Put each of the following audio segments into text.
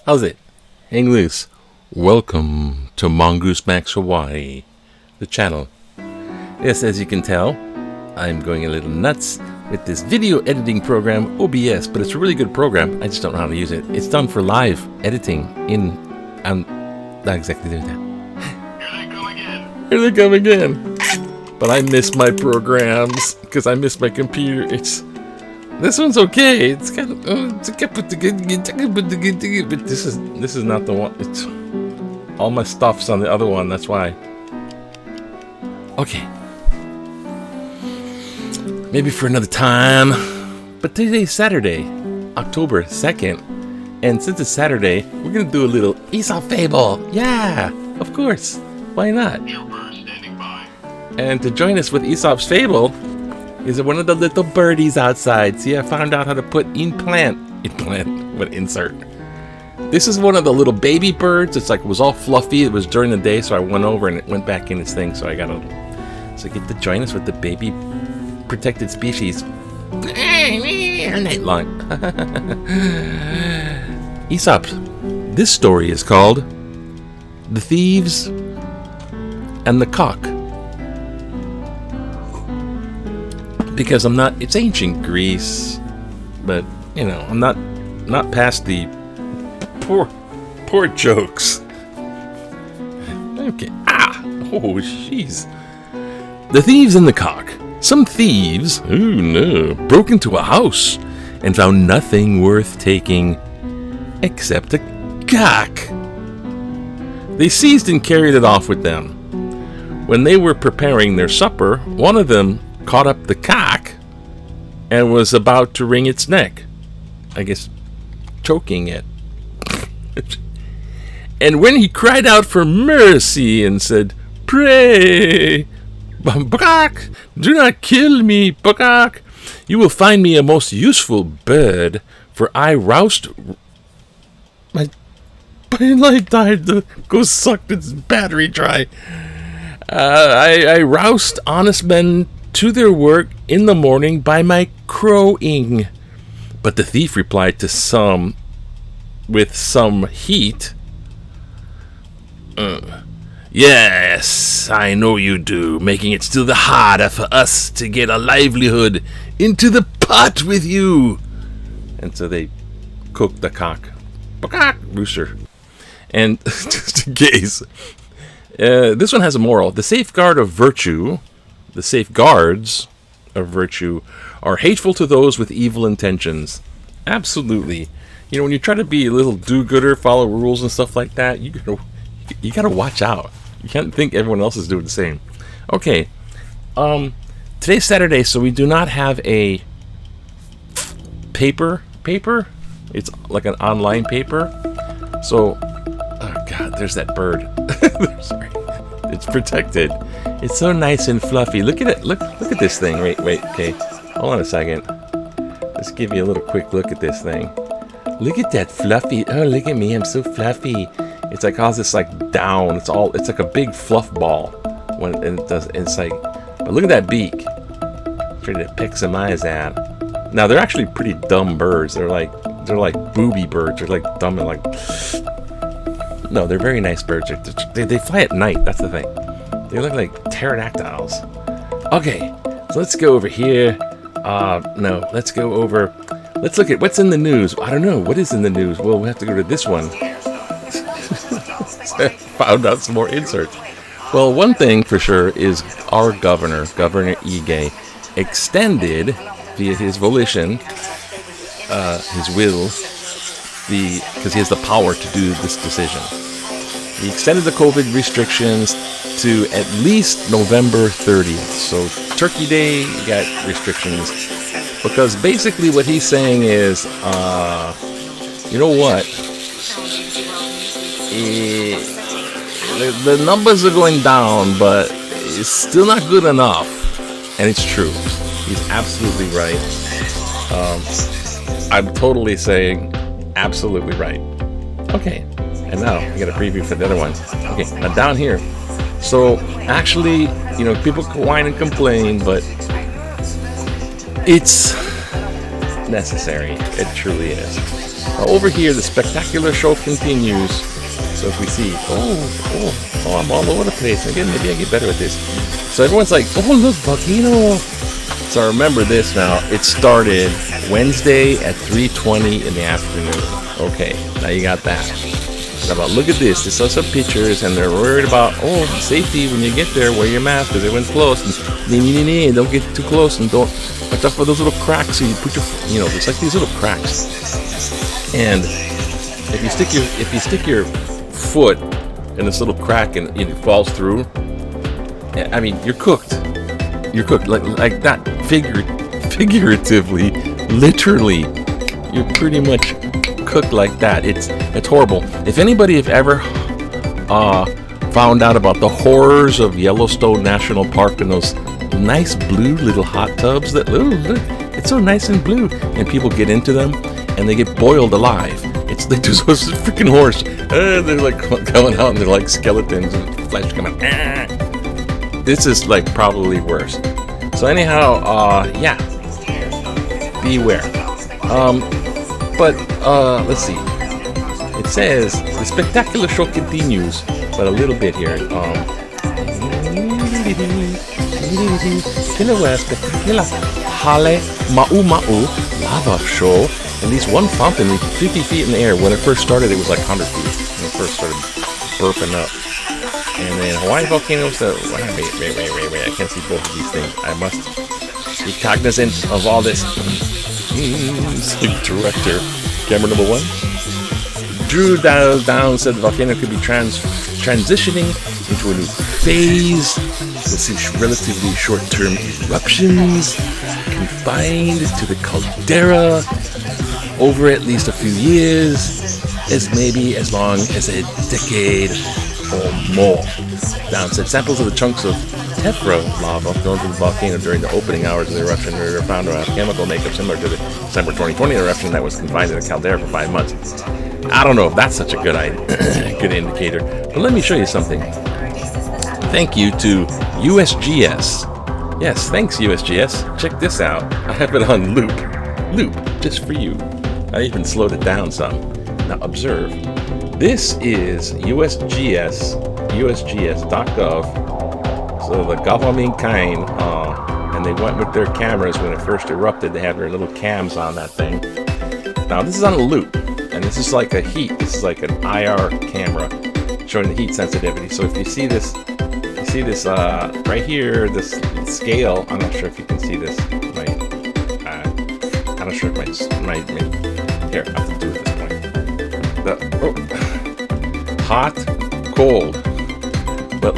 How's it? Hang loose. Welcome to Mongoose Max Hawaii, the channel. Yes, as you can tell, I'm going a little nuts with this video editing program, OBS, but it's a really good program. I just don't know how to use it. It's done for live editing in... I'm not exactly doing that. Here they come again. Here they come again. But I miss my programs because I miss my computer. This one's okay. It's kind of but this is not the one. It's all my stuff's on the other one. That's why. Okay. Maybe for another time. But today's Saturday, October 2nd, and since it's Saturday, we're gonna do a little Aesop fable. Yeah, of course. Why not? Standing by. And to join us with Aesop's fable is one of the little birdies outside. See, I found out how to put insert. This is one of the little baby birds. It's like, it was all fluffy. It was during the day, so I went over and it went back in its thing. So I get to join us with the baby protected species all night long. Aesop, this story is called The Thieves and the Cock. Because it's ancient Greece, but I'm not past the poor jokes. Okay. Oh jeez. The Thieves and the Cock. Some thieves, broke into a house and found nothing worth taking except a cock. They seized and carried it off with them. When they were preparing their supper, one of them caught up the cock and was about to wring its neck. I guess choking it. And when he cried out for mercy and said, "Pray, Bukak, do not kill me, Bukak. You will find me a most useful bird, for I roused..." My light died. The ghost sucked its battery dry. I roused honest men to their work in the morning by my crowing. But the thief replied with some heat, "Yes, I know you do, making it still the harder for us to get a livelihood into the pot with you." And so they cooked the cock. Rooster. And just in case, this one has a moral. The safeguards of virtue are hateful to those with evil intentions. Absolutely. When you try to be a little do-gooder, follow rules and stuff like that, you gotta watch out. You can't think everyone else is doing the same. Okay. Today's Saturday, so we do not have a paper. It's like an online paper. So, oh god, there's that bird. Sorry. It's protected. It's so nice and fluffy. Look at it. Look at this thing. Wait. Okay. Hold on a second. Let's give you a little quick look at this thing. Look at that fluffy. Oh, look at me. I'm so fluffy. It's like all this like down. It's like a big fluff ball. It's like, but look at that beak. Trying to pick some eyes out. Now they're actually pretty dumb birds. They're like booby birds. They're like dumb and like. No, they're very nice birds. They fly at night. That's the thing. They look like pterodactyls. Okay, so let's go over here. Let's go over. Let's look at what's in the news. I don't know. What is in the news? Well, we have to go to this one. Found out some more inserts. Well, one thing for sure is our Governor Ige, extended via his volition, his will, because he has the power to do this decision. He extended the COVID restrictions to at least November 30th. So Turkey Day, you got restrictions. Because basically what he's saying is, you know what? The numbers are going down, but it's still not good enough. And it's true. He's absolutely right. I'm totally saying absolutely right. Okay, and now I got a preview for the other one. Okay, now down here. So actually, people whine and complain, but it's necessary. It truly is. Now over here, the spectacular show continues. So if we see, I'm all over the place. Again, maybe I get better at this. So everyone's like, oh, look, volcano. So remember this now. It started Wednesday at 3:20 in the afternoon. Okay, now you got that. Now, look at this. They saw some pictures, and they're worried about, safety when you get there. Wear your mask because everyone's close. And don't get too close, and don't watch out for those little cracks. So you put your, it's like these little cracks. And if you stick your foot in this little crack and it falls through, I mean, you're cooked. You're cooked like that. Figuratively, literally, you're pretty much cooked like that. It's horrible. If anybody have ever found out about the horrors of Yellowstone National Park and those nice blue little hot tubs that look, it's so nice and blue, and people get into them and they get boiled alive. They do those freaking horse. They're like coming out and they're like skeletons and flesh coming. This is like probably worse. So anyhow, beware. But let's see. It says the spectacular show continues, but a little bit here. Kilauea spectacular Halema'uma'u lava show. At least one fountain reached 50 feet in the air. When it first started, it was like 100 feet. When it first started burping up. And then Hawaii volcanoes. Wait. I can't see both of these things. I must be cognizant of all this. Director. Camera number 1. Drew down said the volcano could be transitioning into a new phase with some relatively short-term eruptions confined to the caldera over at least a few years, as maybe as long as a decade or more. Down said samples of the chunks of tephra lava thrown from the volcano during the opening hours of the eruption were found to have chemical makeup similar to the December 2020 eruption that was confined to the caldera for 5 months. I don't know if that's such a good indicator, but let me show you something. Thank you to USGS. Yes, thanks USGS. Check this out. I have it on loop, just for you. I even slowed it down some. Now observe. This is USGS.gov. So the government kind, and they went with their cameras when it first erupted. They had their little cams on that thing. Now this is on a loop, and this is like a heat. This is like an IR camera showing the heat sensitivity. So if you see this, right here, this scale. I'm not sure if you can see this. I'm not sure if my here, I have to do it this point. Hot, cold, but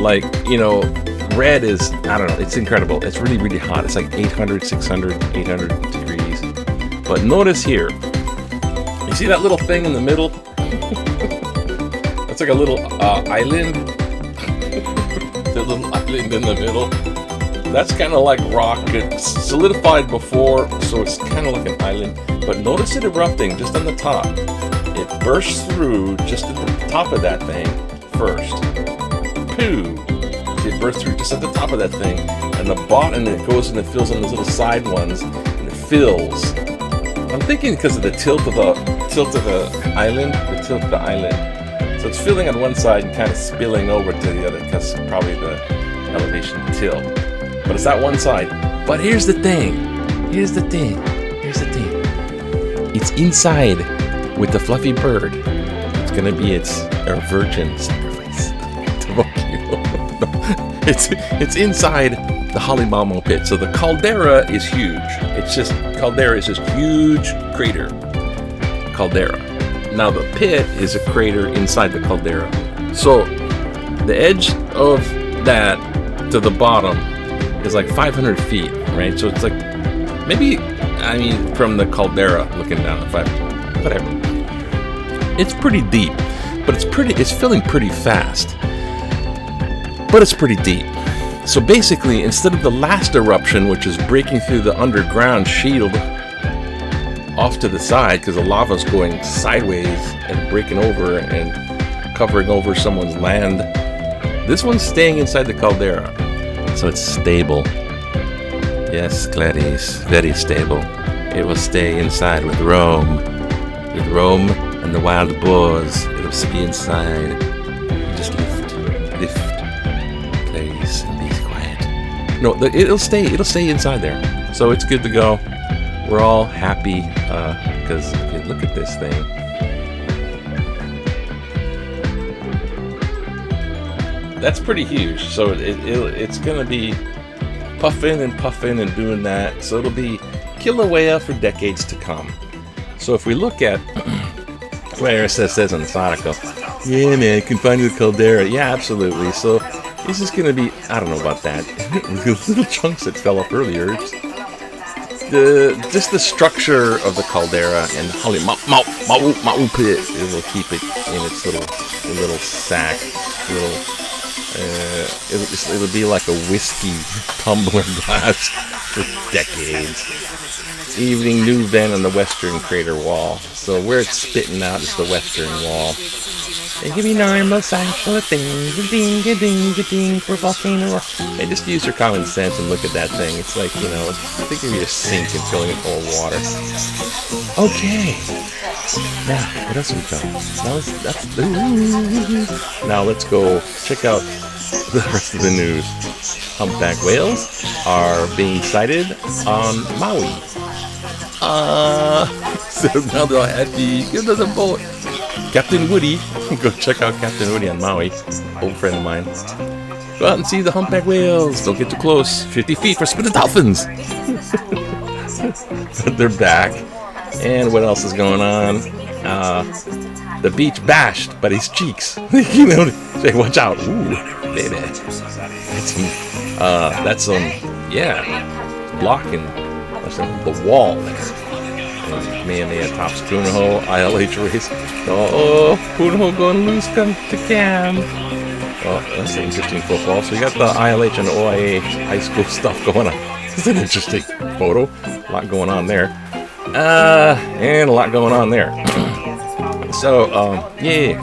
red is, I don't know, it's incredible. It's really, really hot. It's like 800, 600, 800 degrees. But notice here, you see that little thing in the middle? That's like a little island. The little island in the middle. That's kind of like rock. It's solidified before, so it's kind of like an island. But notice it erupting just on the top. It bursts through just at the top of that thing first. Pooh! It bursts through just at the top of that thing, and the bottom, and it goes and it fills in those little side ones, and it fills. I'm thinking because of the tilt of the island. So it's filling on one side and kind of spilling over to the other because probably the elevation tilt. But it's that one side. But here's the thing. It's inside with the fluffy bird. It's gonna be its virgin sacrifice. It's inside the Halema'uma'u Pit. So the caldera is huge. Caldera is just huge crater. Caldera. Now the pit is a crater inside the caldera. So the edge of that to the bottom is like 500 feet, right? So it's like from the caldera looking down at whatever. It's pretty deep, but it's filling pretty fast. But it's pretty deep. So basically, instead of the last eruption, which is breaking through the underground shield off to the side because the lava's going sideways and breaking over and covering over someone's land, this one's staying inside the caldera. So it's stable. Yes, Clarice, very stable. It will stay inside with Rome. with Rome and the wild boars. It'll be inside. You just lift, place, and be quiet. No, it'll stay inside there. So it's good to go. We're all happy because if you look at this thing. That's pretty huge. So it's gonna be puffing and doing that. So it'll be Kilauea for decades to come. So if we look at where it says on the article, yeah man, you can find the caldera. Yeah, absolutely. So this is gonna be, I don't know about that. Those little chunks that fell up earlier. Just the structure of the caldera and Halema'uma'u Pit. It will keep it in its little sack, it'll be like a whiskey tumbler glass for decades. Evening new vent on the western crater wall. So where it's spitting out is the western wall. And give me normal cycle of things, ding for volcano. Hey, just use your common sense and look at that thing. It's like, think of your sink and filling it full of water. Okay. Now, what else have we got? Now let's go check out the rest of the news. Humpback whales are being sighted on Maui. So now they're happy. Get to the boat. Captain Woody. Go check out Captain Woody on Maui. Old friend of mine. Go out and see the humpback whales. Don't get too close. 50 feet for spinning dolphins. But they're back. And what else is going on? The beach bashed by his cheeks. Say, watch out. Ooh, baby. That's blocking the wall there. And Mea tops Punahou, ILH race. Oh, Punahou going loose, come to Cam. Well, that's an interesting football. So you got the ILH and OIA high school stuff going on. It's an interesting photo. A lot going on there. And a lot going on there. So,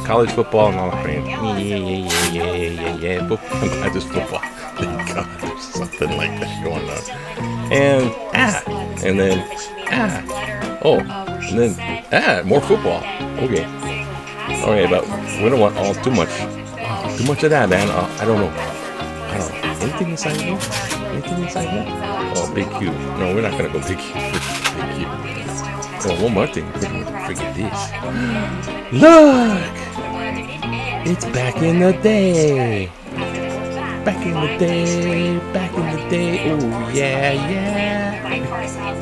college football and all that. Yeah. I'm glad there's football. Thank God there's something like that going on. And then, more football. Okay, but we don't want too much of that, man. I don't know. Anything inside here? Oh, Big Q. No, we're not gonna go Big Q. Big Q. Oh, one more thing. Forget this. Look! It's back in the day. Back in the day. Oh, yeah.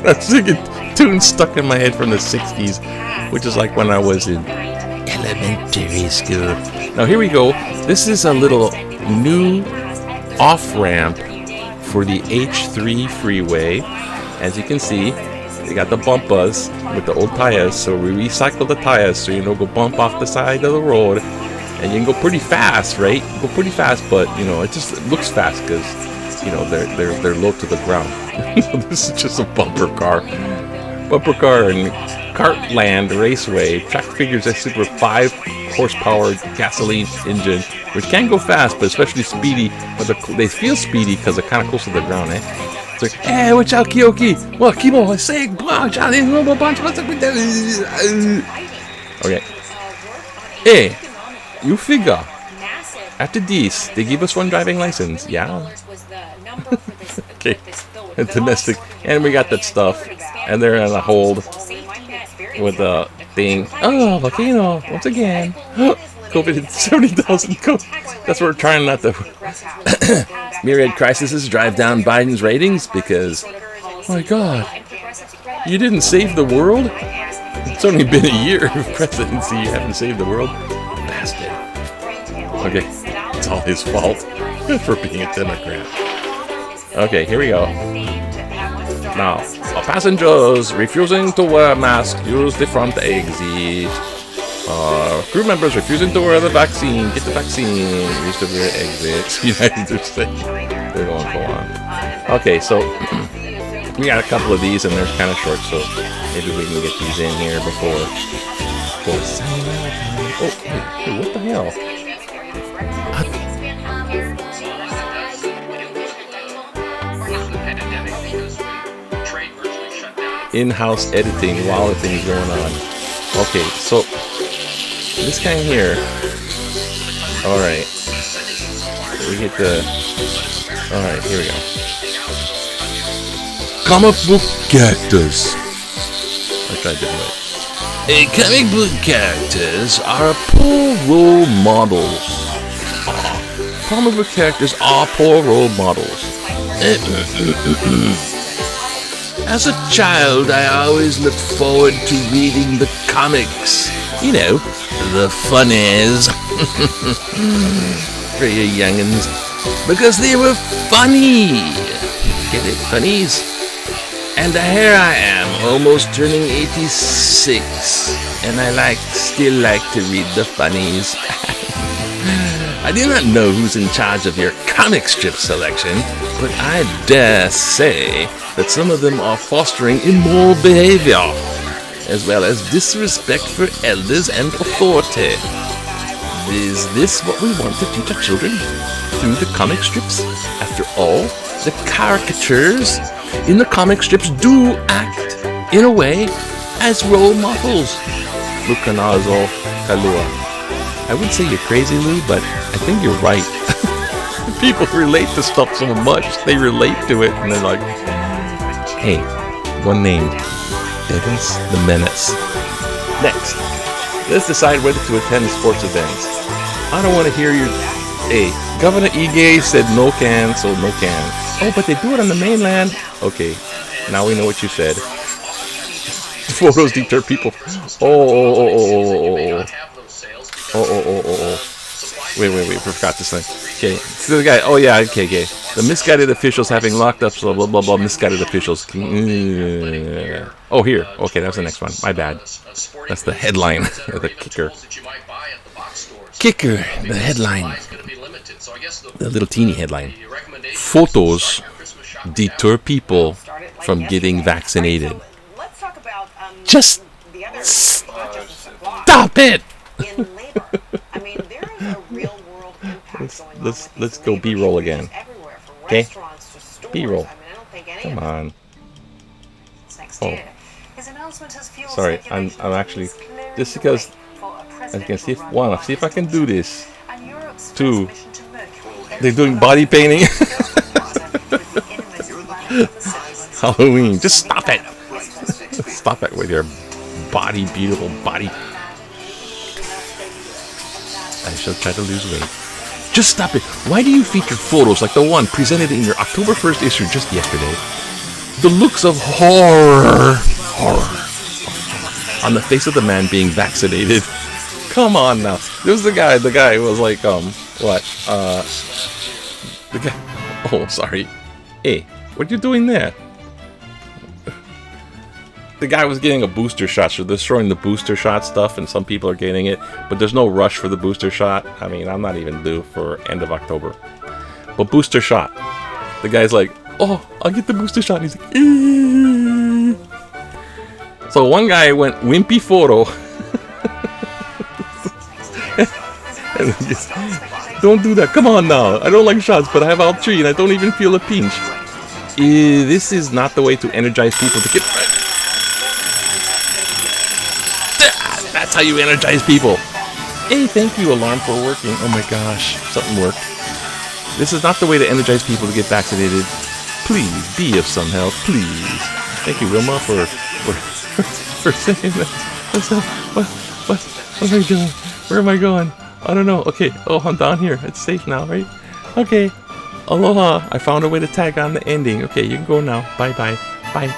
That's a tune stuck in my head from the 60s, which is like when I was in elementary school. Now, here we go. This is a little new off-ramp for the H3 freeway. As you can see, they got the bumpers with the old tires, so we recycle the tires so go bump off the side of the road, and you can go pretty fast, right? Go pretty fast, but it looks fast because they're low to the ground. This is just a bumper car and Cartland Raceway. Track figures that super 5 horsepower gasoline engine, which can go fast, but especially speedy. But they feel speedy because they're kind of close to the ground, eh? It's like, hey, watch out, Kyoki. Well, Kimo, I say, watch out, okay. Hey, you figure. After this, they give us one driving license. Yeah. Okay. And domestic. And we got that stuff. And they're on a hold with a thing. Oh, volcano. Once again. COVID hit 70,000. That's what we're trying not to. Myriad crises drive down Biden's ratings because, oh my God, you didn't save the world? It's only been a year of presidency. You haven't saved the world? Bastard. Okay, it's all his fault for being a Democrat. Okay, here we go. Now, passengers refusing to wear masks, use the front exit. Crew members refusing to wear the vaccine, get the vaccine, use the rear exit. United States. They're going to go on. Okay, so we got a couple of these and they're kind of short, so maybe we can get these in here before signing out. Oh, hey, what the hell? In-house editing while the thing's going on. Okay, so this guy here. All right, we get the. All right, here we go. Comic book characters. I tried doing it. Comic book characters are poor role models. Comic book characters are poor role models. As a child, I always looked forward to reading the comics. You know, the funnies. For you youngins. Because they were funny. Get it, funnies? And here I am, almost turning 86. And I still like to read the funnies. I do not know who's in charge of your comic strip selection, but I dare say that some of them are fostering immoral behavior, as well as disrespect for elders and authority. Is this what we want to teach our children through the comic strips? After all, the caricatures in the comic strips do act, in a way, as role models. Lukanazo Kalua. I would say you're crazy, Lou, but I think you're right. People relate to stuff so much. They relate to it, and they're like, hey, one name. Devins the Menace. Next, let's decide whether to attend sports events. I don't want to hear your... Hey, Governor Ige said no can, so no can. Oh, but they do it on the mainland. Okay, now we know what you said. Photos deter people. Oh. Wait, we forgot this thing. Okay, so the guy, okay. The misguided officials having locked up, so blah, blah, blah, misguided officials. Oh, here. Okay, that's the next one. My bad. That's the headline, the kicker. Kicker, the headline. The little teeny headline. Photos deter people from getting vaccinated. Just stop it! Let's go B-roll again. Okay? B-roll. Come on. Oh. Sorry, I'm actually just because I can see if I can do this. 2. They're doing body painting. Halloween. Just stop it. Stop it with your beautiful body. I shall try to lose weight. Just stop it. Why do you feature photos like the one presented in your October 1st issue just yesterday? The looks of horror on the face of the man being vaccinated. Come on now. This is the guy who was like, the guy, oh, sorry. Hey, what you doing there? The guy was getting a booster shot, so they're showing the booster shot stuff, and some people are getting it, but there's no rush for the booster shot. I mean, I'm not even due for end of October. But booster shot. The guy's like, oh, I'll get the booster shot. And he's like, eee. So one guy went wimpy photo. And just, don't do that. Come on now. I don't like shots, but I have all 3, and I don't even feel a pinch. This is not the way to energize people to get... That's how you energize people. Hey, thank you, alarm, for working. Oh my gosh, something worked. This is not the way to energize people to get vaccinated. Please, be of some help, please. Thank you, Wilma, for saying that. What am I doing? Where am I going? I don't know. Okay, oh, I'm down here. It's safe now, right? Okay. Aloha. I found a way to tag on the ending. Okay, you can go now. Bye. Bye.